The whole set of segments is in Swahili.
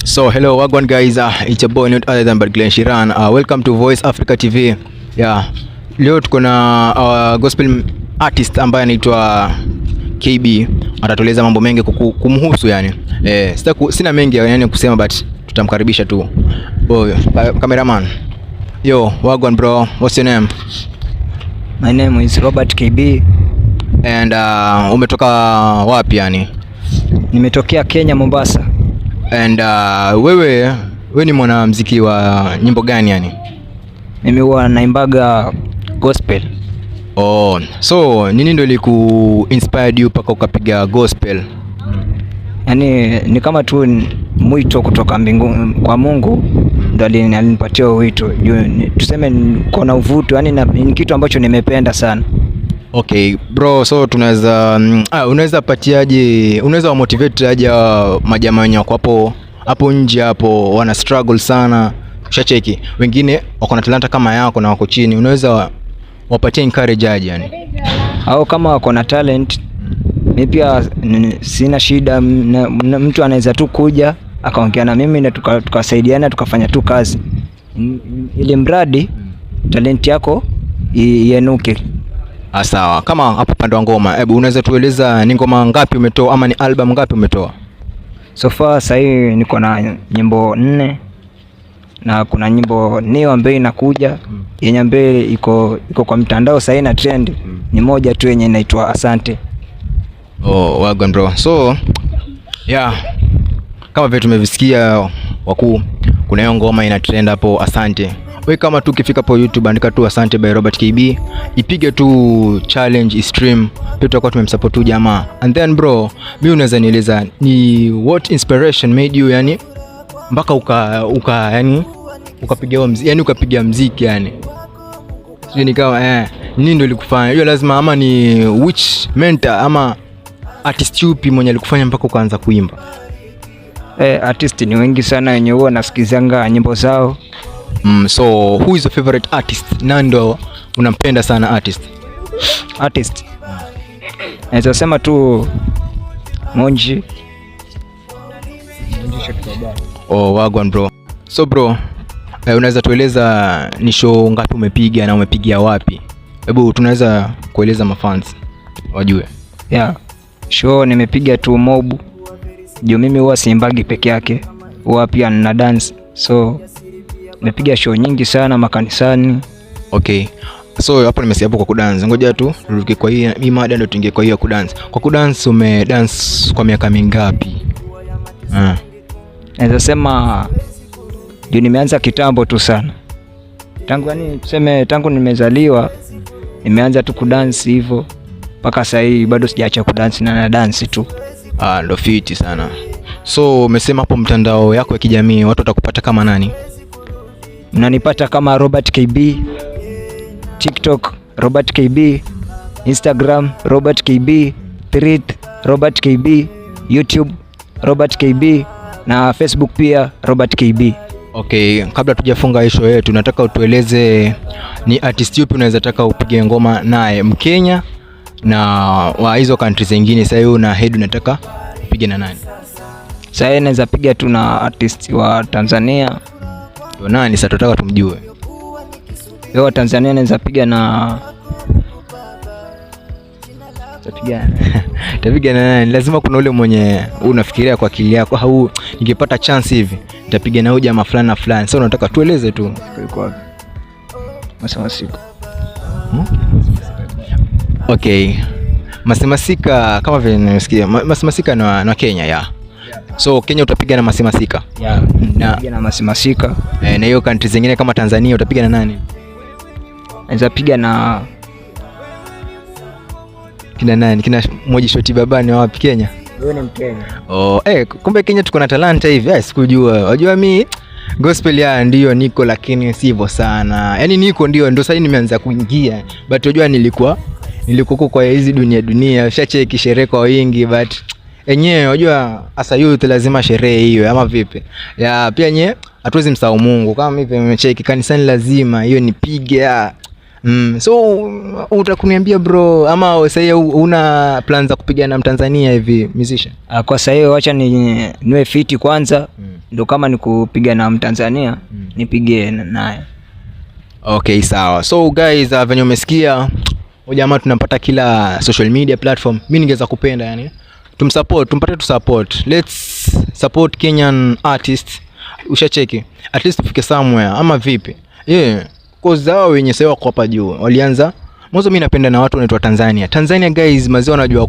So hello wagwan guys, it's your boy not other than but Glenn Shiran. Welcome to Voice Africa TV. Yeah. Leo tuko na gospel artist ambaye anaitwa KB. Atatueleza mambo mengi kumhusu yani. Sina mengi yani kusema but tutamkaribisha tu. Boy, cameraman. Yo, wagwan bro, what's your name? My name is Robert KB. And umetoka wapi yani? Nimetokea Kenya, Mombasa. And wewe ni mwanamuziki wa nyimbo gani yani? Mimi huwa naimbaga gospel. Oh, so nini ndio iliku inspired you paka ukapiga gospel? Yaani ni kama tu mwito kutoka mbinguni kwa Mungu ndio alinipatia wito. Tuseme niko na uvuto, yani ni kitu ambacho nimependa sana. Okay, bro, so unaweza patiaje, unaweza motivate aje majamaa wenye wako hapo nje hapo wana struggle sana, ushacheki wengine wako na talanta kama yako na wako chini, unaweza wapatie encourage aje yani? Au kama wako na talent, mimi pia sina shida, mtu anaweza tu kuja akaongea na mimi na tukasaidiana tukafanya tu kazi, ili mradi talent yako ienuke. Sawa. Kama hapo pande wa ngoma, hebu unaweza tueleza ni ngoma ngapi umetoa ama ni album ngapi umetoa? So far sasa hivi niko na nyimbo 4 na kuna nyimbo new ambayo inakuja yenye ambayo iko kwa mtandao sasa na trend ni moja tu yenye inaitwa Asante. Oh, wagon bro. So yeah, kama vile tumevisikia wakuu, kuna hiyo ngoma ina trend hapo Asante. Wewe kama tu ukifika hapo YouTube andika tu Asante by Robert KB, ipige tu challenge stream, pia tutakuwa tumemsupport tu jamaa. And then bro, mimi unaweza nieleza ni what inspiration made you yani mpaka yani ukapiga muziki, yani ukapiga muziki yani? Sio ni kama nini ndio ilikufanya? Hiyo lazima ama ni which mentor ama artist yupi mwenye alikufanya mpaka ukaanza kuimba? Artist ni wengi sana wenye huwa nasikizanga nyimbo zao. So who is your favorite artist? Nando unampenda sana artist? Naweza sema tu Monji. Oh, wagwan bro. So bro, unaweza tueleza ni show ngapi umepiga na umepigia wapi? Hebu tunaweza kueleza mafans wajue. Yeah. Show nimepiga tu mob. Juu mimi huwa siimbagi peke yake, huwa pia na dance. So nimepiga show nyingi sana makanisani. Okay. So hapo nimesikia hapo kwa kudance. Ngoja tu turuke kwa hii mada ndio tuingie kwa hiyo kudance. Kwa kudance umedance kwa miaka mingapi? Naweza sema ndio nimeanza kitambo tu sana. Tangu nimezaliwa nimeanza tu kudance hivyo mpaka sasa hivi bado sijaacha kudance na dance tu. Ndio fiti sana. So umesema hapo mtandao yako ya kijamii watu watakupata kama nani? Mnanipata kama Robert KB, TikTok Robert KB, Instagram Robert KB, Thread Robert KB, YouTube Robert KB na Facebook pia Robert KB. Okay, kabla tujafunga hii show yetu nataka utueleze ni artist yupi unaweza taka upige ngoma naye Mkenya na wa hizo countries zingine. Sasa hiyo na head unataka upige na nani? Sasa naweza piga tu na artist wa Tanzania. Ndio nani sasa tunataka tumjue? Wa Tanzania naweza piga na tapiga na nani? Lazima kuna ule mwenye unafikiria kwa akili yako, au ningepata chance hivi nitapiga na huyu jamaa fulani na fulani. Sasa unataka tueleze tu kwa Masemasika. Okay. Masemasika kama vile nimesikia Masemasika na Kenya ya. So Kenya utapiga na Masemasika? Yeah, napiga na Masemasika. Na hiyo country zingine kama Tanzania utapiga na nani? Naweza piga na kina nani? Kina Moji Shoti Babani wapi Kenya? Wewe ni Mkenya. Oh, kumbe Kenya tuko na talanta hivi. Sikujua. Unajua mimi gospel ya ndio niko lakini sivyo sana. Yaani niko ndio sasa nimeanza kuingia. But unajua nilikuwa kwa hizi dunia. Ushacheki sherehe kwa wingi but enyewe unajua asa youth lazima sherehe hiyo ama vipi? Ya pia nyewe hatuwezi msahau Mungu. Kama hivi nimecheki kanisani lazima hiyo nipige. So utakuniambia bro ama sasa una plans za kupiga na Mtanzania hivi musician? Kwa sasa hiyo acha niwe fiti kwanza. ndo kama ni kupiga na Mtanzania nipige naye. Okay, sawa. So guys, venye umesikia jamaa tunampata kila social media platform. Mimi ningeweza kupenda yani tumsupport, tumpate tu support. Let's support Kenyan artists. Ushacheki at least tufike somewhere ama vipi? Cause zao wenye sasa wako hapa juu walianza mwanzo. Mimi napenda na watu wanaitwa Tanzania guys, mazee wanajua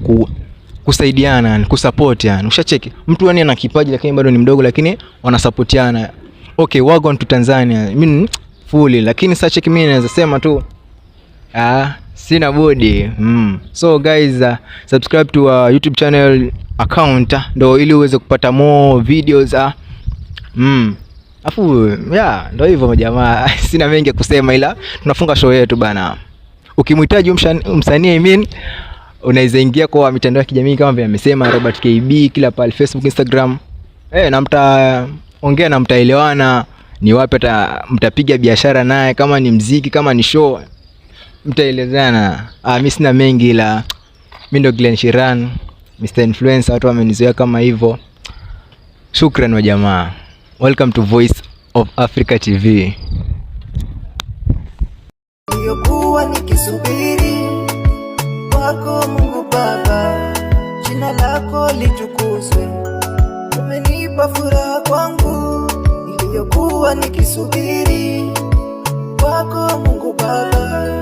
kusaidiana yani, kusupport yani. Ushacheki mtu yani ana kipaji lakini bado ni mdogo, lakini wanasupportiana. Okay, wagon to Tanzania mimi fully, lakini sasa cheki mimi naweza sema tu sina budi. So guys, subscribe to our YouTube channel account ndo ili uweze kupata more videos. Afu ndo hivyo jamaa. Sina mengi kusema, ila tunafunga show yetu bana. Ukimhitaji msanii unaweza ingia kwa mitandao ya kijamii kama vile amesema Robert KB, kila pale Facebook, Instagram. Na mtaongea na mtaelewana ni wapi mtapiga biashara naye, kama ni mziki, kama ni show mtaelezana. Mimi sina mengi, ila mimi ndo Glenn Shiran, Mr Influencer, watu wamenizoea kama hivyo. Shukran wa jamaa. Welcome to Voice of Africa TV. Niliyokuwa nikisubiri kwako Mungu Baba, jina lako litukuzwe, umenipa furaha kwangu. Niliyokuwa nikisubiri kwako Mungu Baba,